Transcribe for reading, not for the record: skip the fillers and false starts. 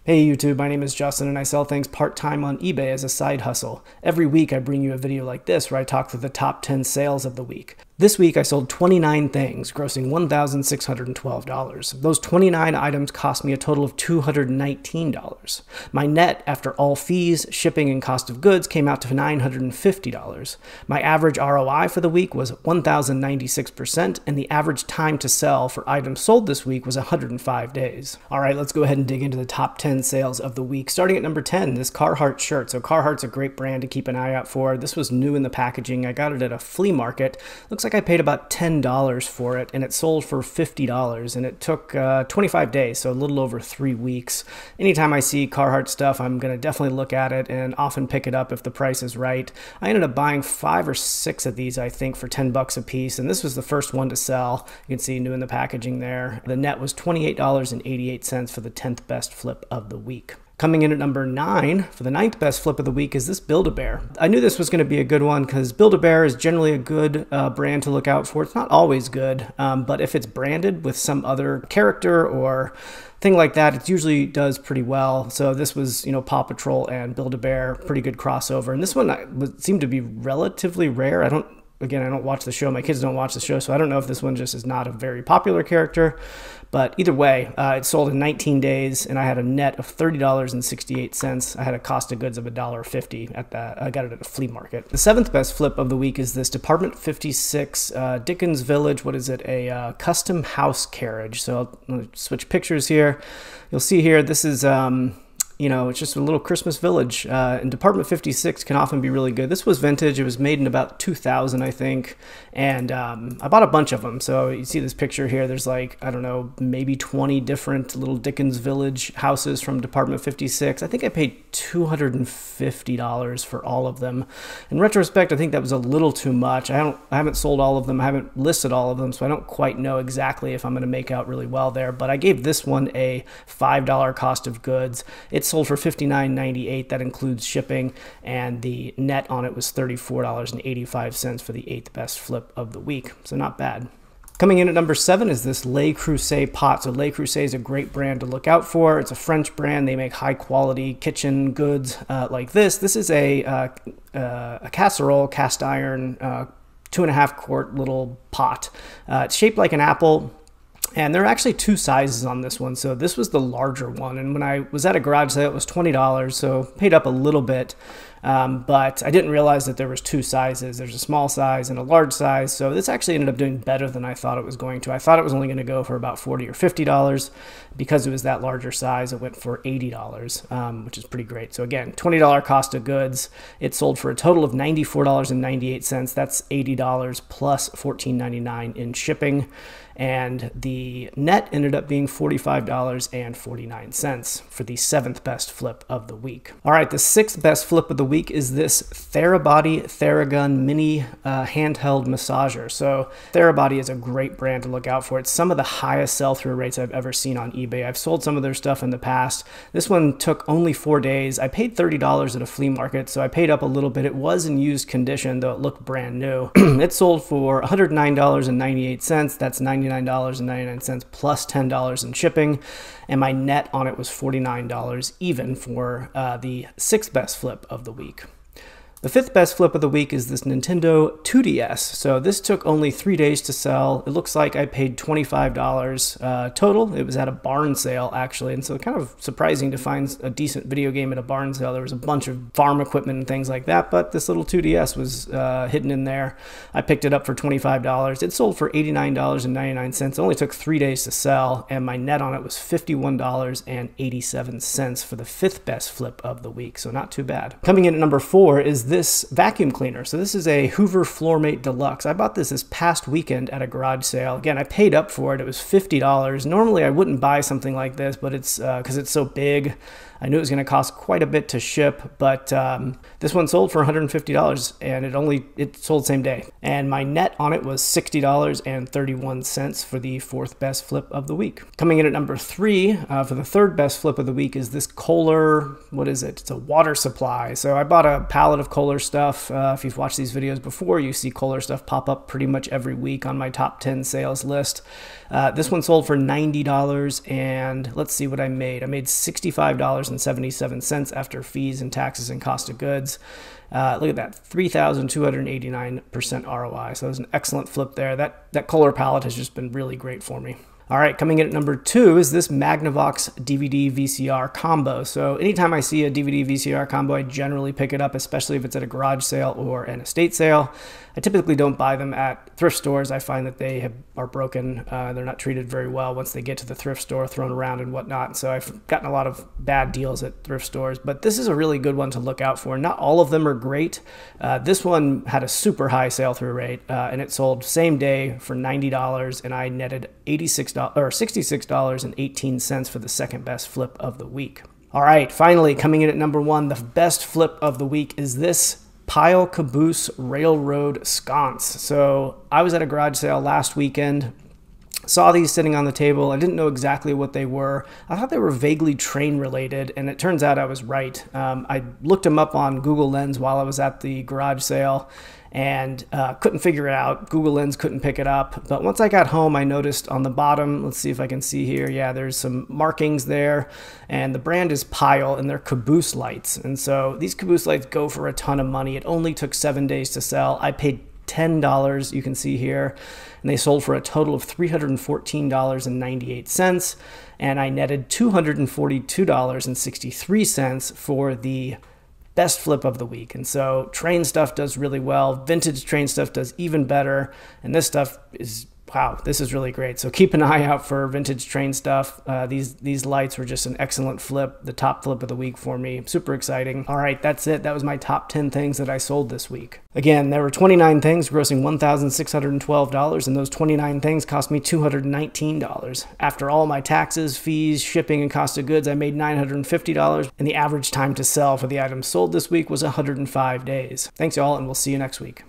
Hey YouTube, my name is Justin and I sell things part-time on eBay as a side hustle. Every week I bring you a video like this where I talk through the top 10 sales of the week. This week I sold 29 things, grossing $1,612. Those 29 items cost me a total of $219. My net after all fees, shipping, and cost of goods came out to $950. My average ROI for the week was 1,096%, and the average time to sell for items sold this week was 105 days. All right, let's go ahead and dig into the top 10 sales of the week. Starting at number 10, this Carhartt shirt. So Carhartt's a great brand to keep an eye out for. This was new in the packaging. I got it at a flea market. Looks like I paid about $10 for it, and it sold for $50, and it took 25 days, so a little over 3 weeks. Anytime I see Carhartt stuff, I'm going to definitely look at it and often pick it up if the price is right. I ended up buying 5 or 6 of these, I think, for 10 bucks a piece, and this was the first one to sell. You can see new in the packaging there. The net was $28.88 for the 10th best flip of the week. Coming in at number 9 for the 9th best flip of the week is this BuildABear. I knew this was going to be a good one because BuildABear is generally a good brand to look out for. It's not always good, but if it's branded with some other character or thing like that, it usually does pretty well. So this was, Paw Patrol and BuildABear, pretty good crossover. And this one seemed to be relatively rare. I don't watch the show. My kids don't watch the show, so I don't know if this one just is not a very popular character. But either way, it sold in 19 days, and I had a net of $30.68. I had a cost of goods of $1.50 at that. I got it at a flea market. The 7th best flip of the week is this Department 56 Dickens Village. What is it? A custom house carriage. So I'll switch pictures here. You'll see here, this is it's just a little Christmas village, and Department 56 can often be really good. This was vintage. It was made in about 2000, I think, and I bought a bunch of them. So you see this picture here. There's like, I don't know, maybe 20 different little Dickens Village houses from Department 56. I think I paid $250 for all of them. In retrospect, I think that was a little too much. I haven't sold all of them. I haven't listed all of them, so I don't quite know exactly if I'm going to make out really well there. But I gave this one a $5 cost of goods. It sold for $59.98. That includes shipping, and the net on it was $34.85 for the 8th best flip of the week. So not bad. Coming in at number 7 is this Le Creuset pot. So Le Creuset is a great brand to look out for. It's a French brand. They make high quality kitchen goods like this. This is a casserole, cast iron, 2.5 quart little pot. It's shaped like an apple. And there are actually 2 sizes on this one. So this was the larger one. And when I was at a garage sale, it was $20. So paid up a little bit. But I didn't realize that there was 2 sizes. There's a small size and a large size. So this actually ended up doing better than I thought it was going to. I thought it was only going to go for about $40 or $50. Because it was that larger size, it went for $80, which is pretty great. So again, $20 cost of goods. It sold for a total of $94.98. That's $80 plus $14.99 in shipping. And the net ended up being $45.49 for the 7th best flip of the week. All right, the 6th best flip of the week is this Thermabody Theragun mini handheld massager. So Thermabody is a great brand to look out for. It's some of the highest sell-through rates I've ever seen on eBay. I've sold some of their stuff in the past. This one took only 4 days. I paid $30 at a flea market, so I paid up a little bit. It was in used condition, though it looked brand new. It sold for $109.98. That's $99.99 plus $10 in shipping, and my net on it was $49 even for the 6th best flip of the week. The 5th best flip of the week is this Nintendo 2DS. So this took only 3 days to sell. It looks like I paid $25 total. It was at a barn sale, actually, and so kind of surprising to find a decent video game at a barn sale. There was a bunch of farm equipment and things like that, but this little 2DS was hidden in there. I picked it up for $25. It sold for $89.99. It only took 3 days to sell, and my net on it was $51.87 for the 5th best flip of the week, so not too bad. Coming in at number 4 is this vacuum cleaner. So this is a Hoover Floormate Deluxe. I bought this past weekend at a garage sale. Again, I paid up for it. It was $50. Normally I wouldn't buy something like this, but it's because it's so big. I knew it was going to cost quite a bit to ship, but this one sold for $150, and it sold same day. And my net on it was $60.31 for the 4th best flip of the week. Coming in at number 3 for the 3rd best flip of the week is this Kohler. What is it? It's a water supply. So I bought a pallet of Kohler stuff. If you've watched these videos before, you see Kohler stuff pop up pretty much every week on my top 10 sales list. This one sold for $90, and let's see what I made. I made $65.77 after fees and taxes and cost of goods. Look at that, 3,289% ROI. So that was an excellent flip there. That Kohler palette has just been really great for me. All right, coming in at number 2 is this Magnavox DVD VCR combo. So anytime I see a DVD VCR combo, I generally pick it up, especially if it's at a garage sale or an estate sale. I typically don't buy them at thrift stores. I find that they are broken. They're not treated very well once they get to the thrift store, thrown around and whatnot. So I've gotten a lot of bad deals at thrift stores, but this is a really good one to look out for. Not all of them are great. This one had a super high sale through rate, and it sold same day for $90, and I netted $66.18 for the second best flip of the week. All right, finally coming in at number 1, the best flip of the week is this pile caboose railroad sconce. So I was at a garage sale last weekend, saw these sitting on the table. I didn't know exactly what they were. I thought they were vaguely train related, and it turns out I was right. I looked them up on Google Lens while I was at the garage sale and couldn't figure it out. Google Lens couldn't pick it up. But once I got home, I noticed on the bottom, let's see if I can see here. Yeah, there's some markings there, and the brand is Pile, and they're caboose lights. And so these caboose lights go for a ton of money. It only took 7 days to sell. I paid $10, you can see here, and they sold for a total of $314.98, and I netted $242.63 for the best flip of the week. And so train stuff does really well. Vintage train stuff does even better. And this stuff is, wow, this is really great. So keep an eye out for vintage train stuff. These lights were just an excellent flip, the top flip of the week for me. Super exciting. All right, that's it. That was my top 10 things that I sold this week. Again, there were 29 things grossing $1,612, and those 29 things cost me $219. After all my taxes, fees, shipping, and cost of goods, I made $950, and the average time to sell for the items sold this week was 105 days. Thanks, y'all, and we'll see you next week.